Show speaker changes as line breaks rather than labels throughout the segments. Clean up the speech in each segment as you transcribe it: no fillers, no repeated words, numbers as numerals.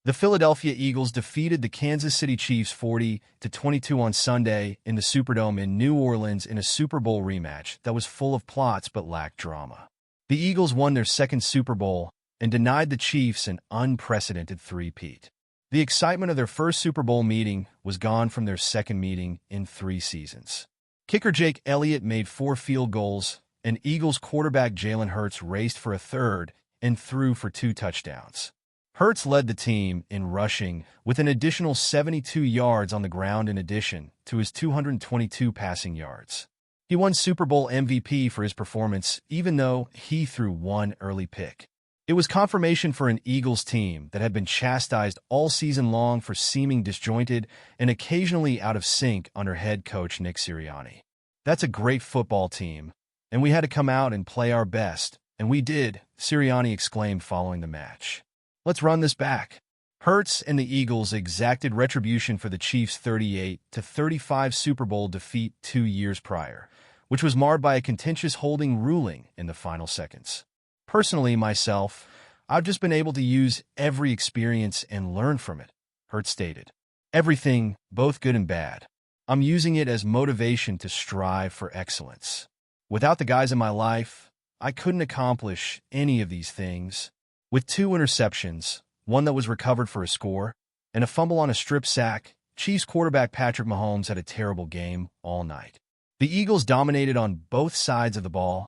The Philadelphia Eagles defeated the Kansas City Chiefs 40-22 on Sunday in the Superdome in New Orleans in a Super Bowl rematch that was full of plots but lacked drama. The Eagles won their second Super Bowl and denied the Chiefs an unprecedented three-peat. The excitement of their first Super Bowl meeting was gone from their second meeting in 3 seasons. Kicker Jake Elliott made 4 field goals, and Eagles quarterback Jalen Hurts raced for a third and threw for 2 touchdowns. Hurts led the team in rushing with an additional 72 yards on the ground in addition to his 222 passing yards. He won Super Bowl MVP for his performance even though he threw 1 early pick. It was confirmation for an Eagles team that had been chastised all season long for seeming disjointed and occasionally out of sync under head coach Nick Sirianni. That's a great football team, and we had to come out and play our best, and we did, Sirianni exclaimed following the match. Let's run this back. Hurts and the Eagles exacted retribution for the Chiefs' 38-35 Super Bowl defeat 2 years prior, which was marred by a contentious holding ruling in the final seconds. Personally, myself, I've just been able to use every experience and learn from it, Hurts stated. Everything, both good and bad. I'm using it as motivation to strive for excellence. Without the guys in my life, I couldn't accomplish any of these things. With 2 interceptions, one that was recovered for a score, and a fumble on a strip sack, Chiefs quarterback Patrick Mahomes had a terrible game all night. The Eagles dominated on both sides of the ball,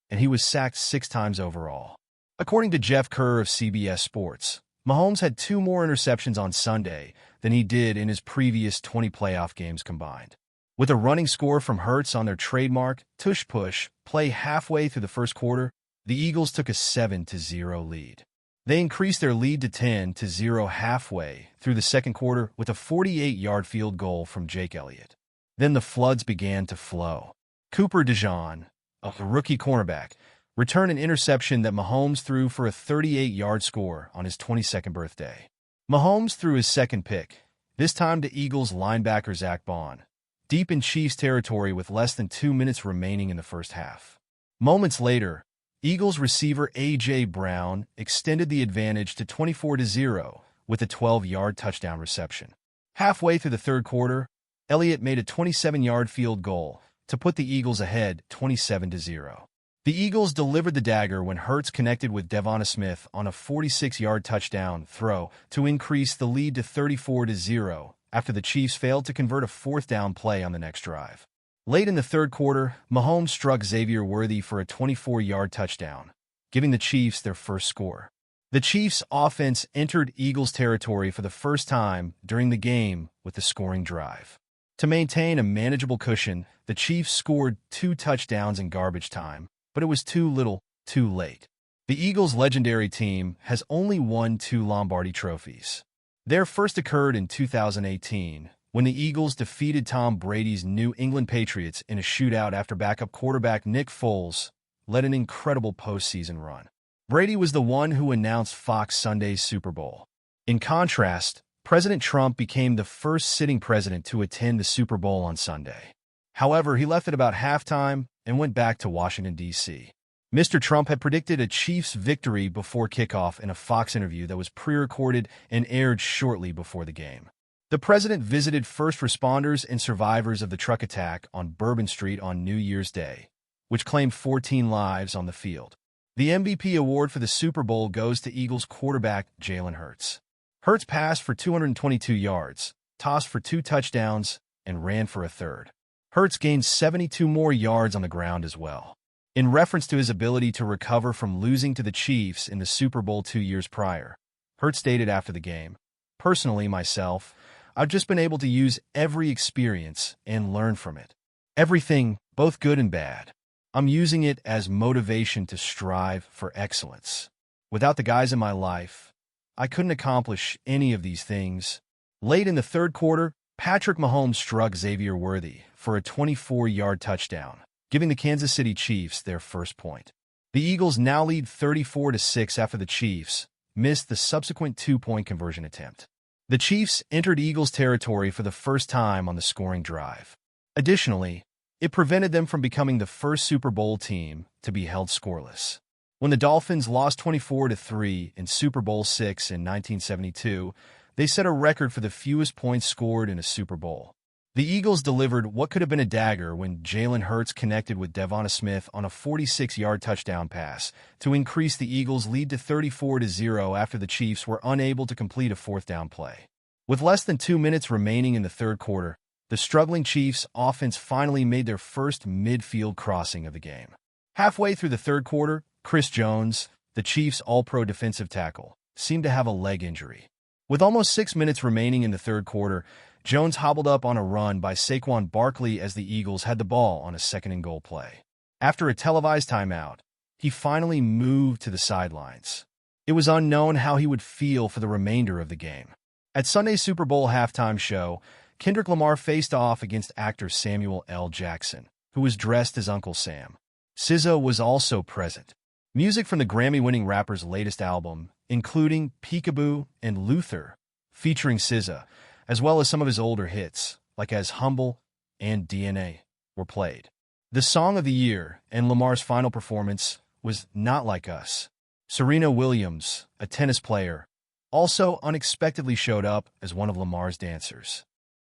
and he was sacked 6 times overall. According to Jeff Kerr of CBS Sports, Mahomes had 2 more interceptions on Sunday than he did in his previous 20 playoff games combined. With a running score from Hurts on their trademark tush-push play halfway through the first quarter, the Eagles took a 7-0 lead. They increased their lead to 10-0 halfway through the second quarter with a 48-yard field goal from Jake Elliott. Then the floods began to flow. Cooper DeJean, a rookie cornerback, returned an interception that Mahomes threw for a 38-yard score on his 22nd birthday. Mahomes threw his second pick, this time to Eagles linebacker Zach Bond, deep in Chiefs territory with less than 2 minutes remaining in the first half. Moments later, Eagles receiver A.J. Brown extended the advantage to 24-0 with a 12-yard touchdown reception. Halfway through the third quarter, Elliott made a 27-yard field goal to put the Eagles ahead 27-0. The Eagles delivered the dagger when Hurts connected with Devonta Smith on a 46-yard touchdown throw to increase the lead to 34-0 after the Chiefs failed to convert a 4th down play on the next drive. Late in the third quarter, Mahomes struck Xavier Worthy for a 24-yard touchdown, giving the Chiefs their first score. The Chiefs' offense entered Eagles territory for the first time during the game with the scoring drive. To maintain a manageable cushion, the Chiefs scored 2 touchdowns in garbage time, but it was too little, too late. The Eagles' legendary team has only won 2 Lombardi trophies. Their first occurred in 2018, when the Eagles defeated Tom Brady's New England Patriots in a shootout after backup quarterback Nick Foles led an incredible postseason run. Brady was the one who announced Fox Sunday's Super Bowl. In contrast, President Trump became the first sitting president to attend the Super Bowl on Sunday. However, he left at about halftime and went back to Washington, D.C. Mr. Trump had predicted a Chiefs victory before kickoff in a Fox interview that was pre-recorded and aired shortly before the game. The president visited first responders and survivors of the truck attack on Bourbon Street on New Year's Day, which claimed 14 lives on the field. The MVP award for the Super Bowl goes to Eagles quarterback Jalen Hurts. Hurts passed for 222 yards, tossed for 2 touchdowns, and ran for a third. Hurts gained 72 more yards on the ground as well. In reference to his ability to recover from losing to the Chiefs in the Super Bowl 2 years prior, Hurts stated after the game, "Personally, myself, I've just been able to use every experience and learn from it. Everything, both good and bad. I'm using it as motivation to strive for excellence. Without the guys in my life, I couldn't accomplish any of these things." Late in the third quarter, Patrick Mahomes struck Xavier Worthy for a 24-yard touchdown, giving the Kansas City Chiefs their first point. The Eagles now lead 34-6 after the Chiefs missed the subsequent 2-point conversion attempt. The Chiefs entered Eagles territory for the first time on the scoring drive. Additionally, it prevented them from becoming the first Super Bowl team to be held scoreless. When the Dolphins lost 24-3 in Super Bowl VI in 1972, they set a record for the fewest points scored in a Super Bowl. The Eagles delivered what could have been a dagger when Jalen Hurts connected with Devonta Smith on a 46-yard touchdown pass to increase the Eagles' lead to 34-0 after the Chiefs were unable to complete a fourth down play. With less than 2 minutes remaining in the third quarter, the struggling Chiefs' offense finally made their first midfield crossing of the game. Halfway through the third quarter, Chris Jones, the Chiefs' all-pro defensive tackle, seemed to have a leg injury. With almost 6 minutes remaining in the third quarter, Jones hobbled up on a run by Saquon Barkley as the Eagles had the ball on a second-and-goal play. After a televised timeout, he finally moved to the sidelines. It was unknown how he would feel for the remainder of the game. At Sunday's Super Bowl halftime show, Kendrick Lamar faced off against actor Samuel L. Jackson, who was dressed as Uncle Sam. SZA was also present. Music from the Grammy-winning rapper's latest album, including Peekaboo and Luther, featuring SZA, as well as some of his older hits, like As Humble and DNA, were played. The song of the year and Lamar's final performance was Not Like Us. Serena Williams, a tennis player, also unexpectedly showed up as one of Lamar's dancers.